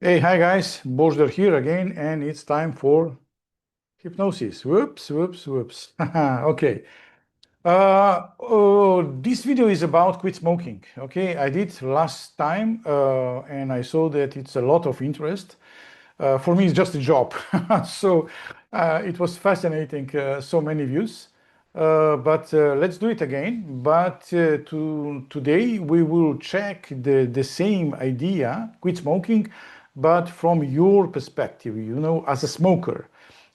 Hey, hi guys, Božidar here again, and it's time for hypnosis. Whoops, whoops, whoops. Okay. This video is about quit smoking. Okay, I did last time, and I saw that it's a lot of interest. For me, it's just a job. So it was fascinating, so many views. But let's do it again. But today we will check the same idea, quit smoking, but from your perspective, as a smoker.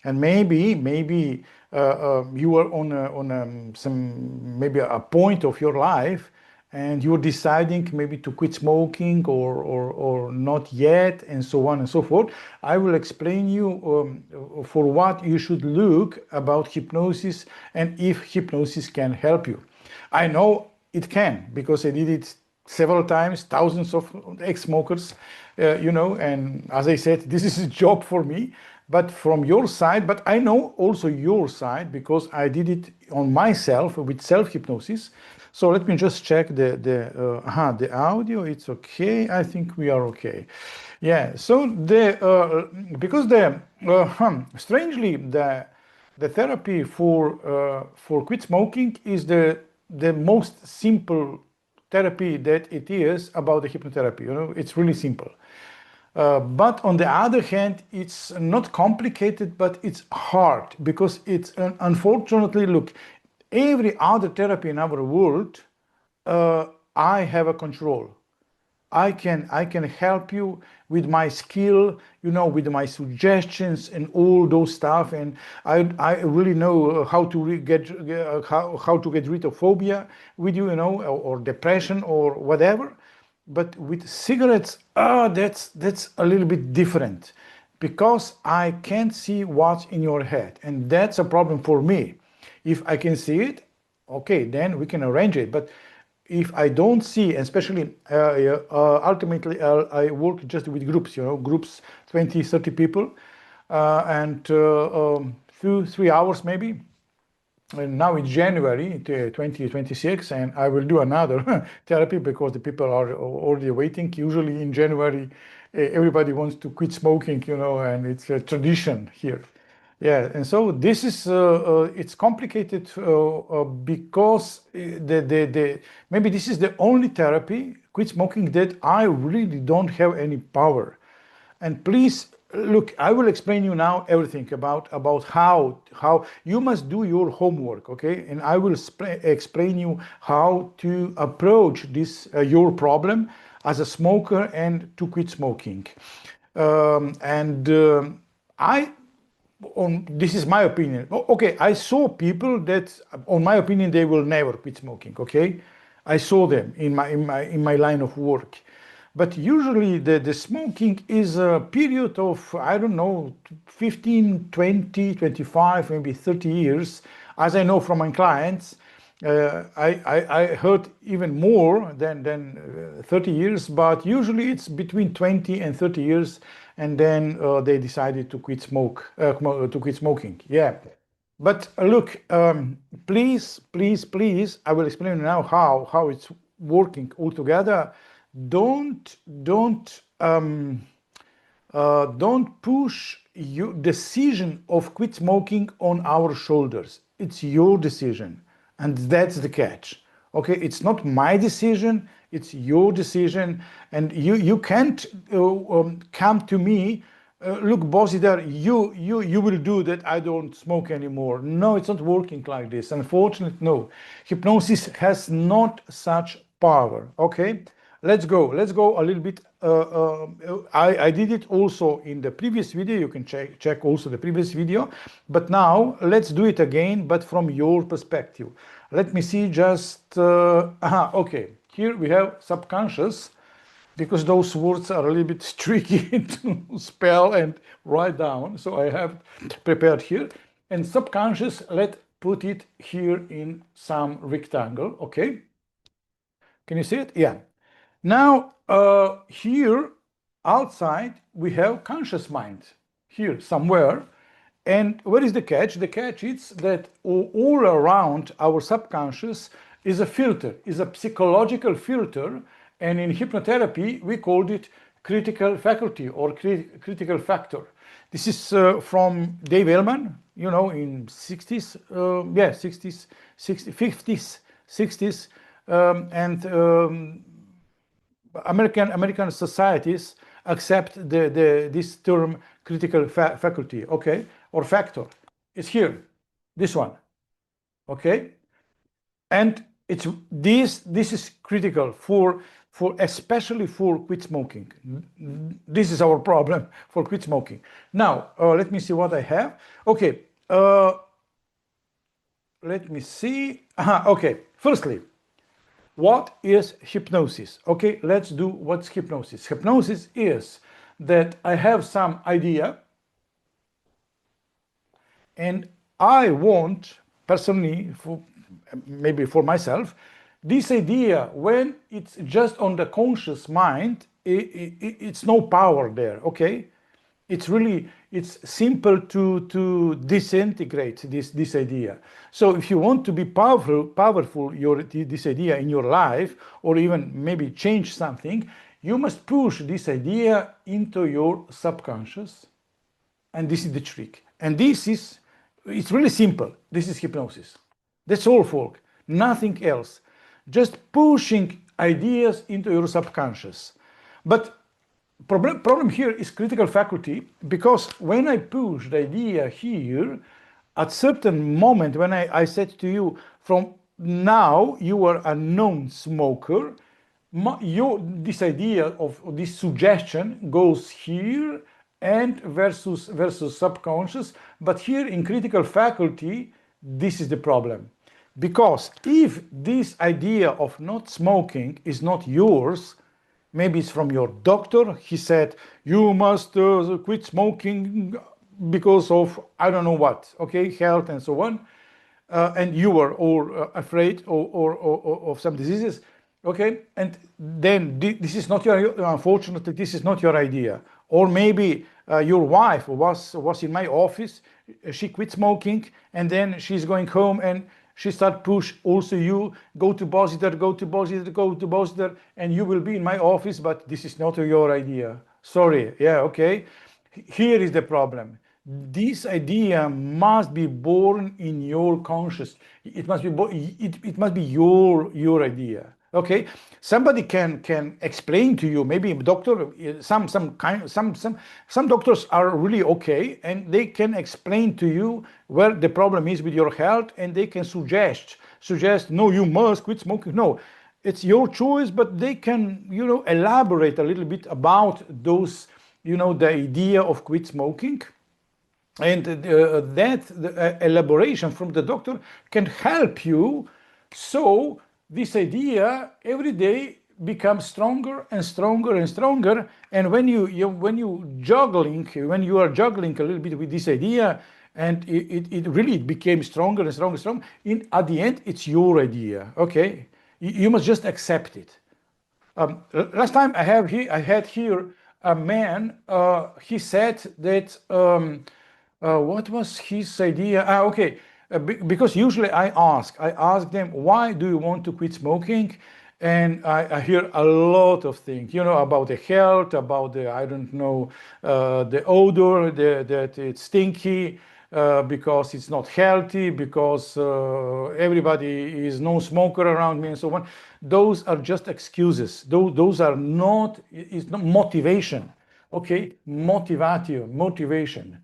And maybe you are on some maybe a point of your life and you're deciding maybe to quit smoking or not yet, and so on and so forth. I will explain you for what you should look about hypnosis and if hypnosis can help you. I know it can because I did it several times, thousands of ex-smokers, and as I said, this is a job for me. But from your side, but I know also your side because I did it on myself with self-hypnosis. So let me just check the audio. It's okay. I think we are okay. Yeah. So because strangely the therapy for quit smoking is the most simple therapy that it is about the hypnotherapy. It's really simple. But on the other hand, it's not complicated, but it's hard because it's unfortunately, look, every other therapy in our world, I have a control. I can help you with my skill, with my suggestions and all those stuff, and I really know how to get how to get rid of phobia with you, or depression or whatever. But with cigarettes, that's a little bit different because I can't see what's in your head, and that's a problem for me. If I can see it, okay, then we can arrange it. But if I don't see, especially ultimately, I work just with groups, groups 20, 30 people, and 2-3 hours maybe. And now it's January 2026, and I will do another therapy because the people are already waiting. Usually in January, everybody wants to quit smoking, and it's a tradition here. Yeah, and so this is it's complicated because maybe this is the only therapy, quit smoking, that I really don't have any power. And please look, I will explain you now everything about how you must do your homework, okay? And I will explain you how to approach this your problem as a smoker and to quit smoking. I on this is my opinion. Okay, I saw people that, on my opinion, they will never quit smoking. Okay, I saw them in my line of work. But usually the smoking is a period of, I don't know, 15, 20, 25, maybe 30 years. As I know from my clients, I heard even more than 30 years, but usually it's between 20 and 30 years, and then they decided to quit smoking. Yeah. But look, please, I will explain now how it's working altogether. Don't push your decision of quit smoking on our shoulders. It's your decision, and that's the catch. Okay, it's not my decision, it's your decision, and you can't come to me. Look, Božidar, you will do that. I don't smoke anymore. No, it's not working like this. Unfortunately, no. Hypnosis has not such power. Okay, let's go a little bit. I did it also in the previous video. You can check also the previous video, but now let's do it again, but from your perspective. Let me see, just okay, here we have subconscious, because those words are a little bit tricky to spell and write down, so I have prepared here. And subconscious, let's put it here in some rectangle. Okay, can you see it? Yeah. Now here outside we have conscious mind here somewhere. And what is the catch? The catch is that all around our subconscious is a filter, is a psychological filter, and in hypnotherapy we called it critical faculty or critical factor. This is from Dave Ellman, in 60s, 60s, 60s, 50s, 60s, and American societies accept this term critical faculty, okay, or factor. It's here, this one, okay, and it's this is critical for especially for quit smoking. This is our problem for quit smoking. Now, let me see what I have. Okay, let me see. Okay, firstly, what is hypnosis? Okay, let's do what's hypnosis. Hypnosis is that I have some idea and I want personally, maybe for myself, this idea, when it's just on the conscious mind, it's no power there, okay? It's simple to disintegrate this idea. So if you want to be powerful this idea in your life, or even maybe change something, you must push this idea into your subconscious. And this is the trick. And it's really simple. This is hypnosis. That's all, folk. Nothing else. Just pushing ideas into your subconscious. But problem here is critical faculty, because when I push the idea here, at certain moment when I said to you, from now you are a non-smoker, this idea of this suggestion goes here and versus subconscious. But here in critical faculty, this is the problem. Because if this idea of not smoking is not yours, maybe it's from your doctor, he said, you must quit smoking because of, I don't know what, okay, health and so on, and you were all afraid or of some diseases, okay, and then this is not your, unfortunately, this is not your idea. Or maybe your wife was in my office, she quit smoking, and then she's going home and she start push also you, go to Božidar, go to Božidar, go to Božidar, and you will be in my office, but this is not your idea. Sorry, yeah, okay. Here is the problem. This idea must be born in your conscious. It must be your idea. Okay, somebody can explain to you. Maybe a doctor. Some doctors are really okay, and they can explain to you where the problem is with your health, and they can suggest. No, you must quit smoking. No, it's your choice, but they can elaborate a little bit about those the idea of quit smoking. And that elaboration from the doctor can help you. So this idea every day becomes stronger and stronger and stronger. And when you are juggling a little bit with this idea, and it really became stronger and stronger and stronger, at the end it's your idea. Okay, you must just accept it. Last time I had here a man. He said that. What was his idea? Okay, because usually I ask them, why do you want to quit smoking? And I hear a lot of things, about the health, about the, I don't know, the odor, that it's stinky, because it's not healthy, because everybody is no smoker around me and so on. Those are just excuses. Those are not, it's not motivation. Okay, motivation.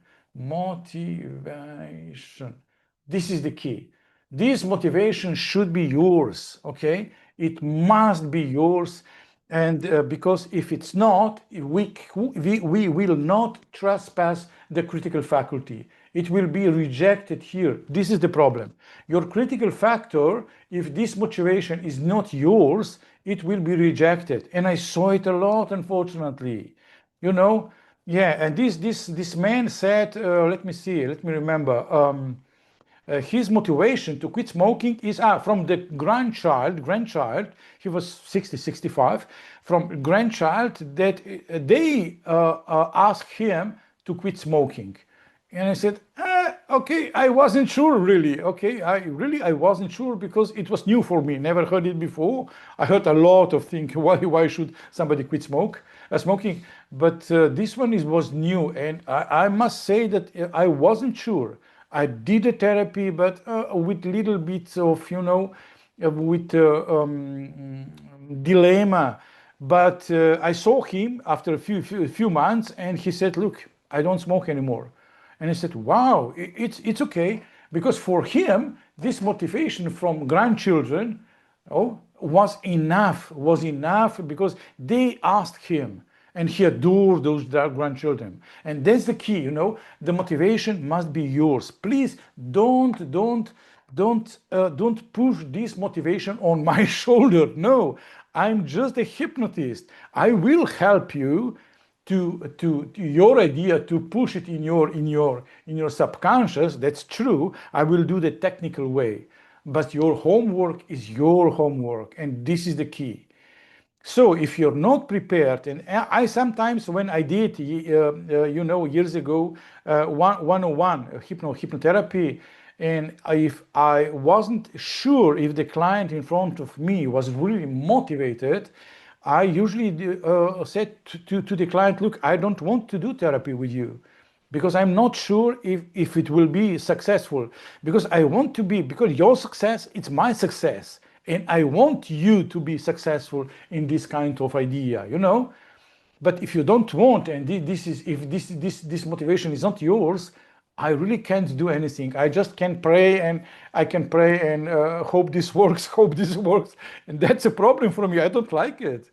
This is the key. This motivation should be yours. Okay, it must be yours, and because if it's not, we will not trespass the critical faculty. It will be rejected here. This is the problem. Your critical factor, if this motivation is not yours, it will be rejected. And I saw it a lot, unfortunately. Yeah, and this man said, let me remember, his motivation to quit smoking is from the grandchild, he was 60, 65, from grandchild, that they asked him to quit smoking. And I said, Okay, I wasn't sure really. Okay, I wasn't sure because it was new for me. Never heard it before. I heard a lot of things. Why should somebody quit smoking? But this one was new, and I must say that I wasn't sure. I did a therapy, but with little bits of with dilemma. But I saw him after a few months, and he said, "Look, I don't smoke anymore." And I said, wow, it's okay. Because for him, this motivation from grandchildren was enough because they asked him and he adored those grandchildren. And that's the key, the motivation must be yours. Please don't push this motivation on my shoulder. No, I'm just a hypnotist. I will help you to your idea, to push it in your subconscious. That's true. I will do the technical way, but your homework is your homework, and this is the key. So if you're not prepared, and I sometimes, when I did years ago, 101 hypnotherapy, and if I wasn't sure if the client in front of me was really motivated, I usually said to the client, look, I don't want to do therapy with you because I'm not sure if it will be successful. Because I want to be, because your success, it's my success. And I want you to be successful in this kind of idea, But if you don't want, and this motivation is not yours, I really can't do anything. I just can pray, and I can pray and hope this works, hope this works. And that's a problem for me. I don't like it.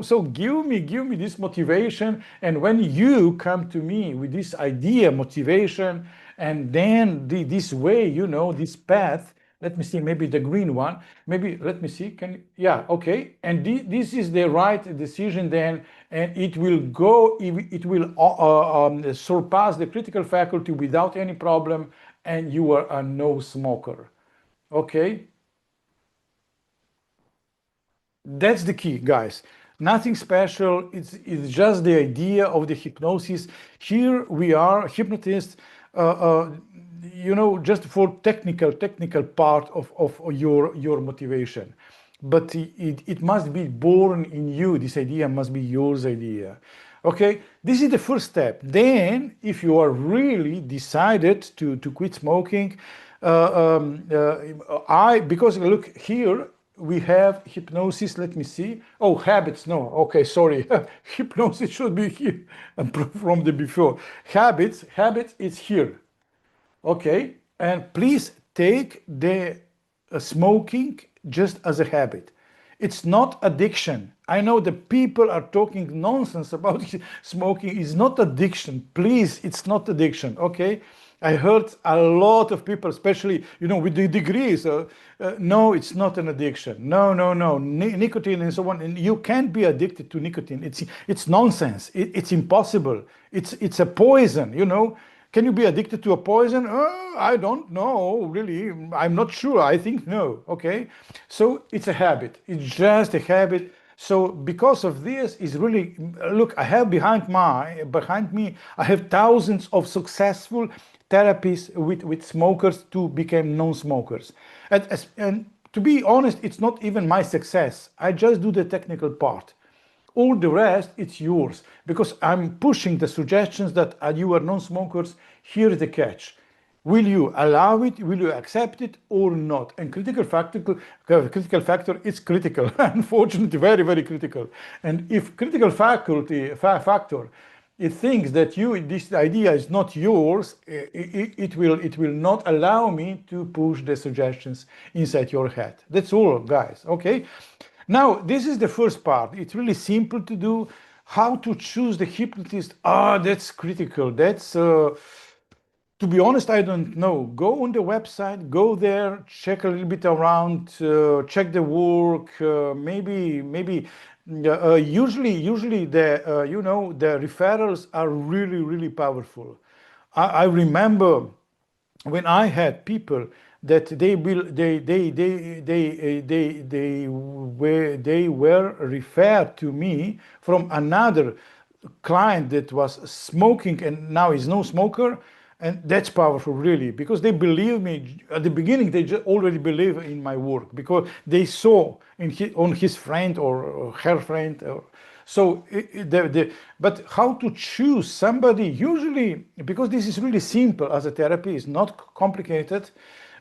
So give me this motivation. And when you come to me with this idea, motivation, and then this way, this path, let me see, maybe the green one, maybe, let me see, yeah, okay. And this is the right decision then, and it will surpass the critical faculty without any problem, and you are a no smoker. Okay? That's the key, guys. Nothing special. It's just the idea of the hypnosis. Here we are, hypnotists, just for technical part of your motivation. But it must be born in you. This idea must be yours idea. Okay, this is the first step. Then, if you are really decided to quit smoking, because look here, we have hypnosis. Let me see. Oh, habits. No. Okay, sorry. Hypnosis should be here from the before. Habits is here. Okay. And please take the smoking just as a habit. It's not addiction. I know the people are talking nonsense about smoking. It's not addiction. Please, it's not addiction. Okay. I heard a lot of people, especially, with the degrees, no, it's not an addiction. No. Nicotine and so on. And you can't be addicted to nicotine. It's nonsense. It's impossible. It's a poison, Can you be addicted to a poison? I don't know, really. I'm not sure. I think no. Okay. So it's a habit. It's just a habit. So because of this is really, look, I have behind me, I have thousands of successful therapies with smokers to become non-smokers. And to be honest, it's not even my success. I just do the technical part. All the rest, it's yours, because I'm pushing the suggestions that you are non-smokers. Here's the catch. Will you allow it? Will you accept it or not? And critical factor is critical, unfortunately, very, very critical. And if critical factor, it thinks that this idea is not yours, it will not allow me to push the suggestions inside your head. That's all, guys. Okay. Now, this is the first part. It's really simple to do. How to choose the hypnotist? That's critical. That's to be honest, I don't know. Go on the website, go there, check a little bit around, check the work. Usually the the referrals are really powerful. I remember when I had people that they were referred to me from another client that was smoking and now is no smoker. And that's powerful, really, because they believe me. At the beginning, they already believe in my work because they saw on his friend or her friend. So, but how to choose somebody? Usually, because this is really simple as a therapy, it's not complicated.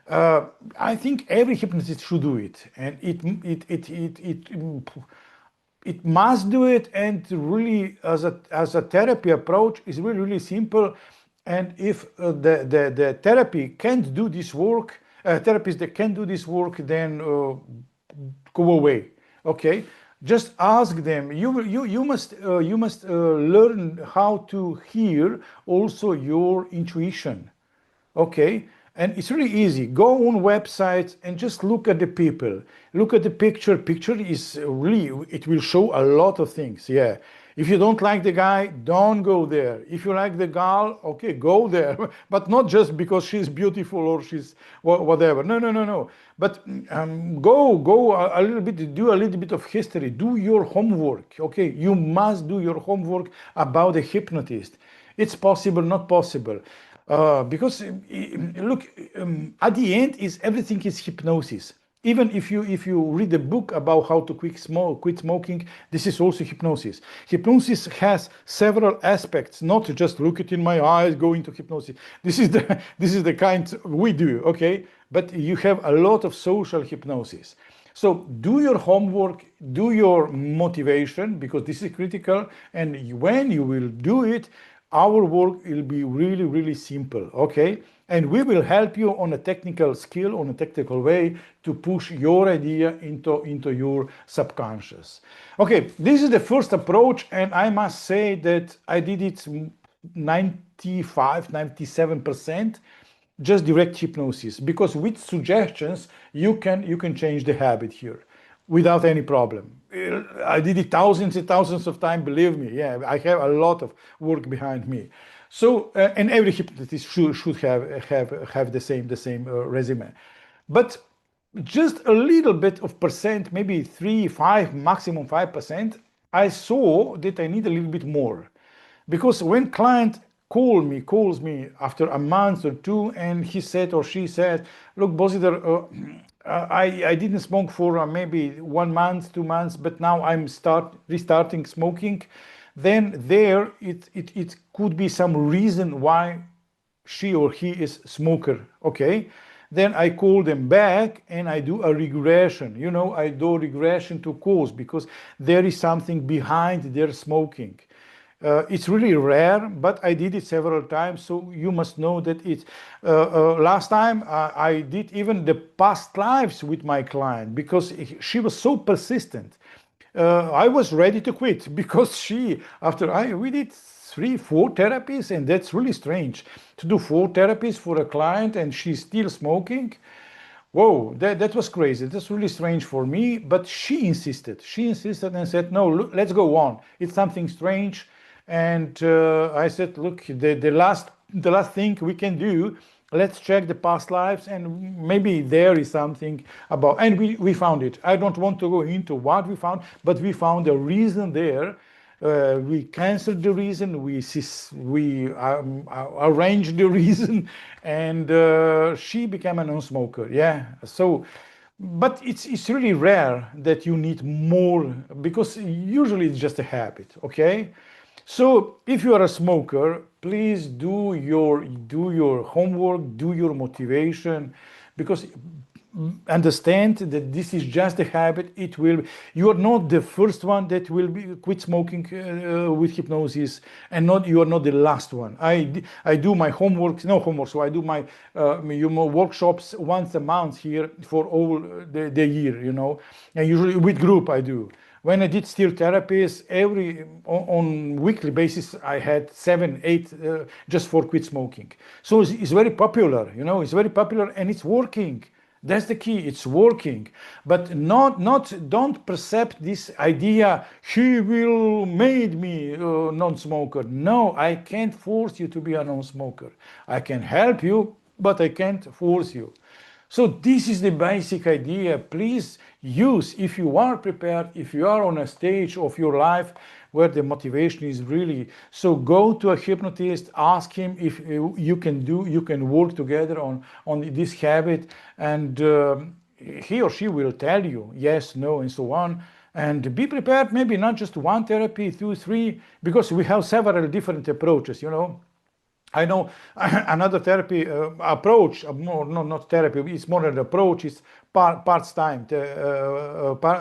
I think every hypnotist should do it, and it must do it. And really, as a therapy approach, is really simple. And if the therapy can't do this work, therapists that can do this work, then go away. Okay, just ask them. You must learn how to hear also your intuition. Okay, and it's really easy. Go on websites and just look at the people, look at the picture. Picture is really, it will show a lot of things. Yeah, if you don't like the guy, don't go there. If you like the girl, okay, go there. But not just because she's beautiful or she's whatever. No. But go a little bit, do a little bit of history, do your homework. Okay, you must do your homework about the hypnotist. It's possible, not possible. Because look, at the end, is everything is hypnosis. Even if you read a book about how to quit smoking, this is also hypnosis. Hypnosis has several aspects, not just look it in my eyes, go into hypnosis. This is the kind we do, okay? But you have a lot of social hypnosis. So do your homework, do your motivation, because this is critical. And when you will do it, our work will be really simple, okay? And we will help you on a technical skill, on a technical way to push your idea into your subconscious. Okay, this is the first approach, and I must say that I did it 97% just direct hypnosis, because with suggestions you can change the habit here without any problem. I did it thousands and thousands of times, believe me. Yeah, I have a lot of work behind me. So, and every hypnotist should have the same resume. But just a little bit of percent, maybe 3, 5, maximum 5%, I saw that I need a little bit more. Because when client calls me after a month or two, and he said or she said, look, Božidar, I didn't smoke for maybe 1 month, 2 months, but now I'm restarting smoking. Then there it could be some reason why she or he is smoker. Okay, then I call them back and I do a regression. I do regression to cause, because there is something behind their smoking. It's really rare, but I did it several times, so you must know that it's... last time I did even the past lives with my client, because she was so persistent. I was ready to quit, because we did 3, 4 therapies, and that's really strange to do 4 therapies for a client and she's still smoking. Whoa, that was crazy. That's really strange for me, but she insisted and said, no, look, let's go on. It's something strange. And I said, look, the last thing we can do, let's check the past lives, and maybe there is something about, and we found it. I don't want to go into what we found, but we found a reason there. We canceled the reason, we arranged the reason, and she became a non-smoker. Yeah, so, but it's really rare that you need more, because usually it's just a habit. Okay. So if you are a smoker, please do your homework, do your motivation, because understand that this is just a habit. You are not the first one that will quit smoking with hypnosis, and you are not the last one. I do my homework, so I do my workshops once a month here for all the year, and usually with group I do. When I did still therapies, on weekly basis, I had 7, 8 just for quit smoking. So it's very popular, it's very popular, and it's working. That's the key, it's working. But don't perceive this idea, he will make me a non-smoker. No, I can't force you to be a non-smoker. I can help you, but I can't force you. So this is the basic idea. Please use, if you are prepared, if you are on a stage of your life where the motivation is really, so go to a hypnotist, ask him if you can work together on this habit, and he or she will tell you yes, no, and so on. And be prepared, maybe not just one therapy, two, three, because we have several different approaches, I know another therapy approach, more, no, not therapy, it's more an approach, it's part time, part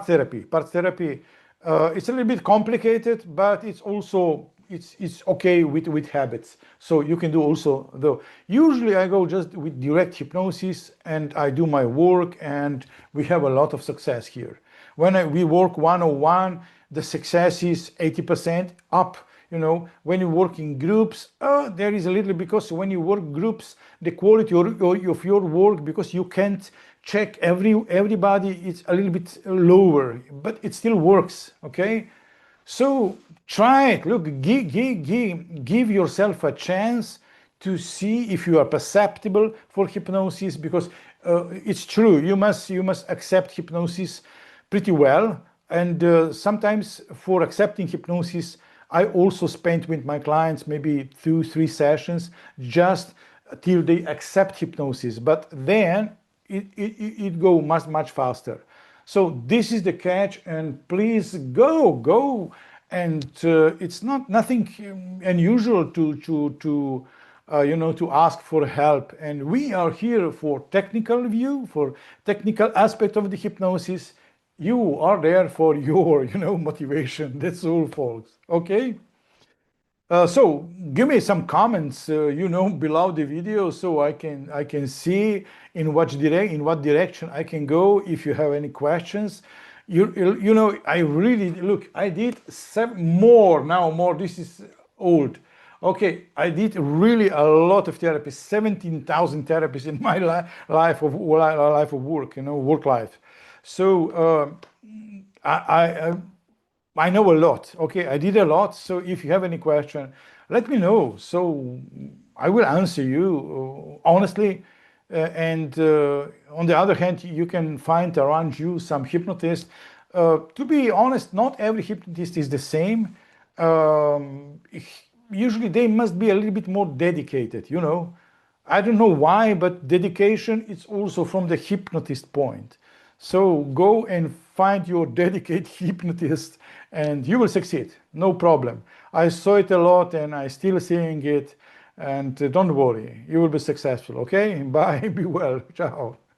therapy. Part therapy, it's a little bit complicated, but it's also, it's okay with habits. So you can do also, though. Usually I go just with direct hypnosis and I do my work, and we have a lot of success here. When we work one-on-one, the success is 80% up. When you work in groups, there is a little, because when you work groups, the quality of your work, because you can't check everybody, it's a little bit lower, but it still works, okay? So try it. Look, give yourself a chance to see if you are perceptible for hypnosis, because it's true, you must accept hypnosis pretty well. And sometimes for accepting hypnosis, I also spent with my clients maybe 2-3 sessions just till they accept hypnosis, but then it go much faster. So this is the catch, and please go, and it's nothing unusual to ask for help. And we are here for technical view, for technical aspect of the hypnosis. You are there for your, motivation. That's all, folks. Okay. So give me some comments, below the video, so I can see in what direction I can go. If you have any questions, I really look. I did more. This is old. Okay, I did really a lot of therapies, 17,000 therapies in my life of work, work life. So I know a lot. Okay, I did a lot. So if you have any question, let me know. So I will answer you honestly. And on the other hand, you can find around you some hypnotists. To be honest, not every hypnotist is the same. Usually they must be a little bit more dedicated, I don't know why, but dedication is also from the hypnotist point. So go and find your dedicated hypnotist and you will succeed, no problem. I saw it a lot and I still seeing it, and don't worry, you will be successful, okay? Bye, be well, ciao.